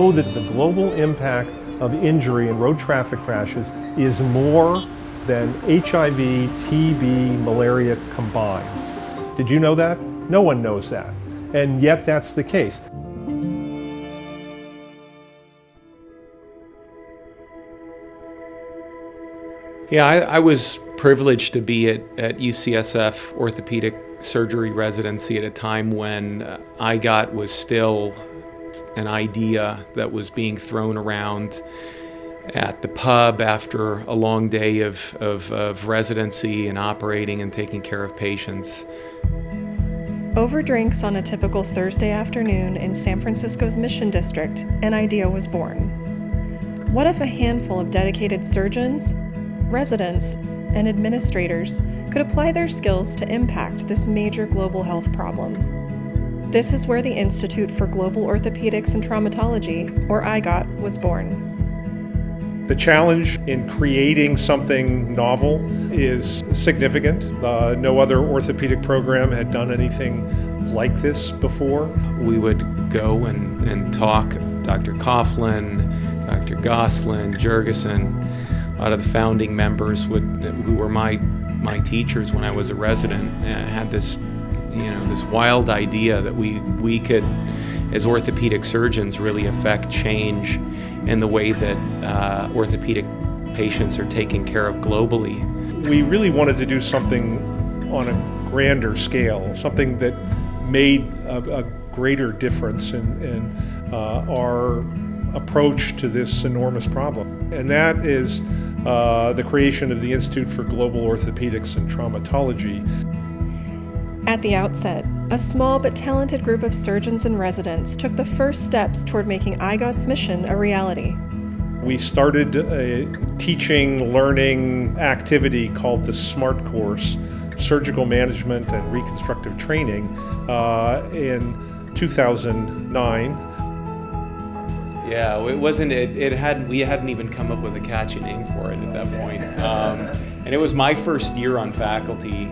know that the global impact of injury in road traffic crashes is more than HIV, TB, malaria combined. Did you know that? No one knows that. And yet that's the case. Yeah, I was privileged to be at UCSF Orthopedic Surgery Residency at a time when IGOT was still an idea that was being thrown around at the pub after a long day of residency and operating and taking care of patients. Over drinks on a typical Thursday afternoon in San Francisco's Mission District, an idea was born. What if a handful of dedicated surgeons, residents, and administrators could apply their skills to impact this major global health problem? This is where the Institute for Global Orthopedics and Traumatology, or IGOT, was born. The challenge in creating something novel is significant. No other orthopedic program had done anything like this before. We would go and talk, Dr. Coughlin, Dr. Goslin, Jurgensen, a lot of the founding members who were my teachers when I was a resident, had this wild idea that we could, as orthopedic surgeons, really affect change in the way that orthopedic patients are taken care of globally. We really wanted to do something on a grander scale, something that made a greater difference in our approach to this enormous problem. And that is the creation of the Institute for Global Orthopedics and Traumatology. At the outset, a small but talented group of surgeons and residents took the first steps toward making IGOT's mission a reality. We started a teaching, learning activity called the SMART course, Surgical Management and Reconstructive Training, in 2009. Yeah, it wasn't. We hadn't even come up with a catchy name for it at that point, and it was my first year on faculty.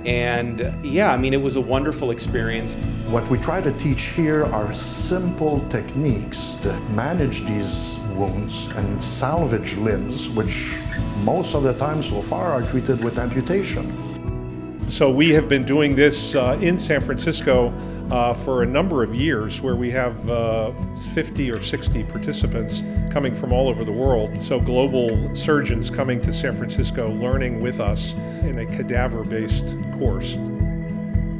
And yeah, I mean, it was a wonderful experience. What we try to teach here are simple techniques to manage these wounds and salvage limbs, which most of the time so far are treated with amputation. So we have been doing this in San Francisco for a number of years, where we have 50 or 60 participants coming from all over the world. So global surgeons coming to San Francisco, learning with us in a cadaver-based course.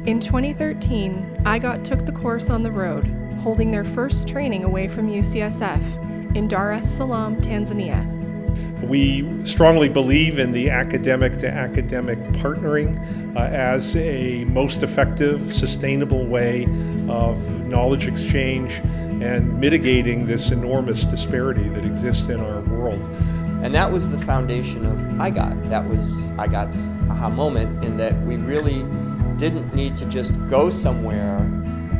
In 2013, IGOT took the course on the road, holding their first training away from UCSF in Dar es Salaam, Tanzania. We strongly believe in the academic-to-academic partnering as a most effective, sustainable way of knowledge exchange and mitigating this enormous disparity that exists in our world. And that was the foundation of IGOT. That was IGOT's aha moment, in that we really didn't need to just go somewhere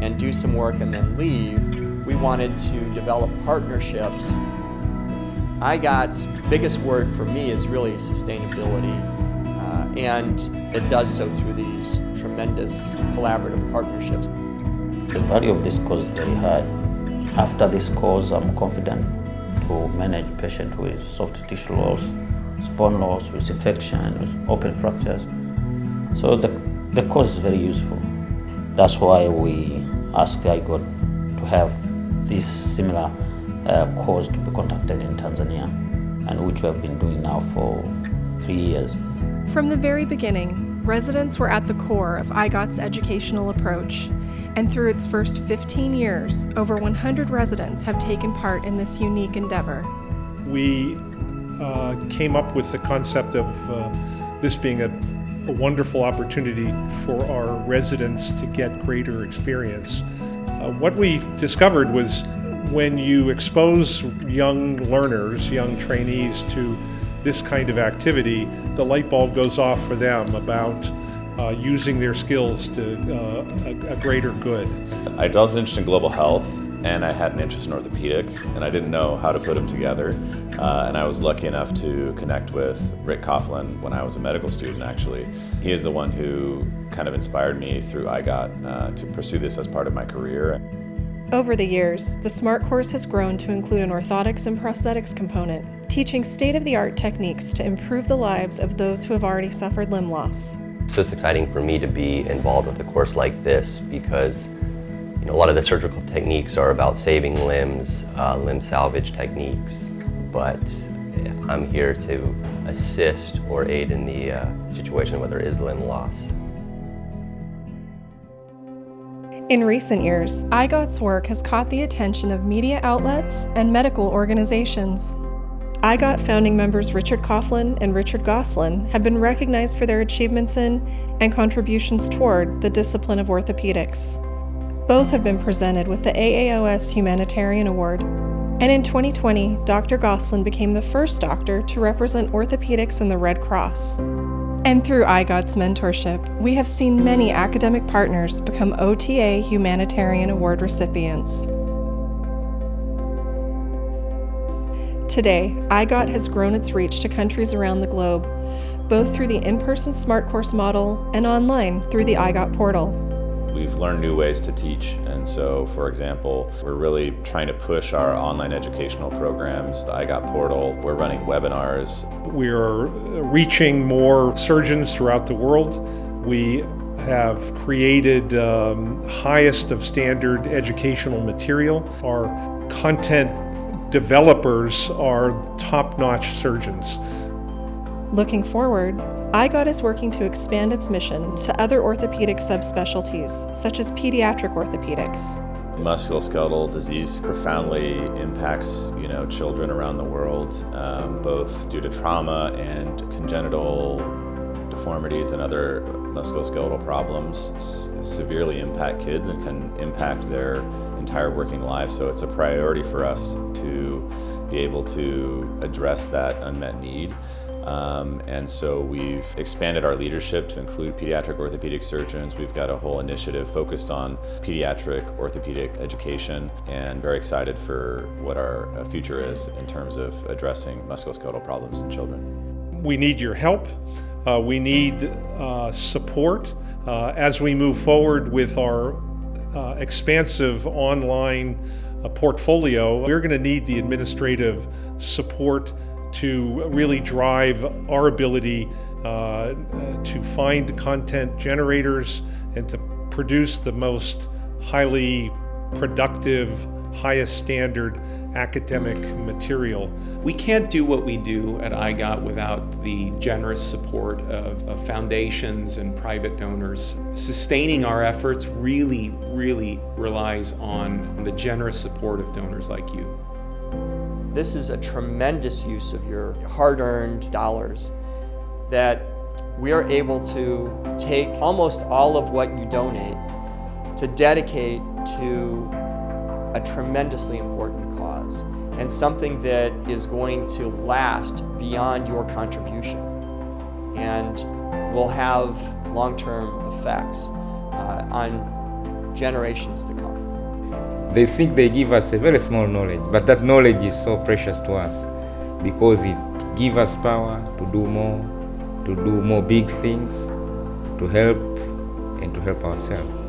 and do some work and then leave. We wanted to develop partnerships. IGOT's biggest word for me is really sustainability, and it does so through these tremendous collaborative partnerships. The value of this course is very high. After this course, I'm confident to manage patients with soft tissue loss, bone loss, with infection, with open fractures. So the course is very useful. That's why we asked IGOT to have this similar course to be conducted in Tanzania, and which we have been doing now for 3 years. From the very beginning, residents were at the core of IGOT's educational approach, and through its first 15 years, over 100 residents have taken part in this unique endeavor. We came up with the concept of this being a wonderful opportunity for our residents to get greater experience. What we discovered was, when you expose young learners, young trainees to this kind of activity, the light bulb goes off for them about using their skills to a greater good. I developed an interest in global health, and I had an interest in orthopedics, and I didn't know how to put them together. And I was lucky enough to connect with Rick Coughlin when I was a medical student, actually. He is the one who kind of inspired me through IGOT to pursue this as part of my career. Over the years, the SMART course has grown to include an orthotics and prosthetics component, teaching state-of-the-art techniques to improve the lives of those who have already suffered limb loss. So it's exciting for me to be involved with a course like this because a lot of the surgical techniques are about saving limbs, limb salvage techniques, but I'm here to assist or aid in the situation where there is limb loss. In recent years, IGOT's work has caught the attention of media outlets and medical organizations. IGOT founding members Richard Coughlin and Richard Goslin have been recognized for their achievements in and contributions toward the discipline of orthopedics. Both have been presented with the AAOS Humanitarian Award. And in 2020, Dr. Goslin became the first doctor to represent orthopedics in the Red Cross. And through IGOT's mentorship, we have seen many academic partners become OTA Humanitarian Award recipients. Today, IGOT has grown its reach to countries around the globe, both through the in-person SMART course model and online through the IGOT portal. We've learned new ways to teach, and so, for example, we're really trying to push our online educational programs, the IGOT portal. We're running webinars. We're reaching more surgeons throughout the world. We have created highest of standard educational material. Our content developers are top-notch surgeons. Looking forward, IGOT is working to expand its mission to other orthopedic subspecialties, such as pediatric orthopedics. Musculoskeletal disease profoundly impacts, children around the world, both due to trauma and congenital deformities and other musculoskeletal problems severely impact kids and can impact their entire working life. So it's a priority for us to be able to address that unmet need. And so we've expanded our leadership to include pediatric orthopedic surgeons. We've got a whole initiative focused on pediatric orthopedic education, and very excited for what our future is in terms of addressing musculoskeletal problems in children. We need your help. We need support as we move forward with our expansive online portfolio. We're going to need the administrative support to really drive our ability to find content generators and to produce the most highly productive, highest standard academic material. We can't do what we do at IGOT without the generous support of foundations and private donors. Sustaining our efforts really relies on the generous support of donors like you. This is a tremendous use of your hard-earned dollars that we are able to take almost all of what you donate to dedicate to a tremendously important cause and something that is going to last beyond your contribution and will have long-term effects on generations to come. They think they give us a very small knowledge, but that knowledge is so precious to us because it gives us power to do more big things, to help and to help ourselves.